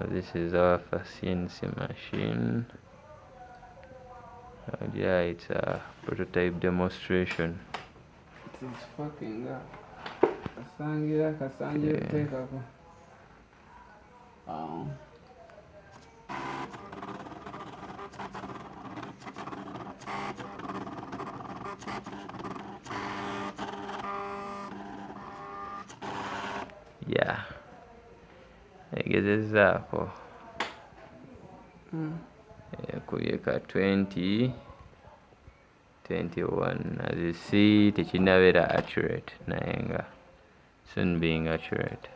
This is our first CNC machine. Yeah, it's a prototype demonstration. It's fucking up. Kasangira take up. Yeah, egezezaako kubye 20 21. As you see, tekinabeera accurate naye nga soon being accurate.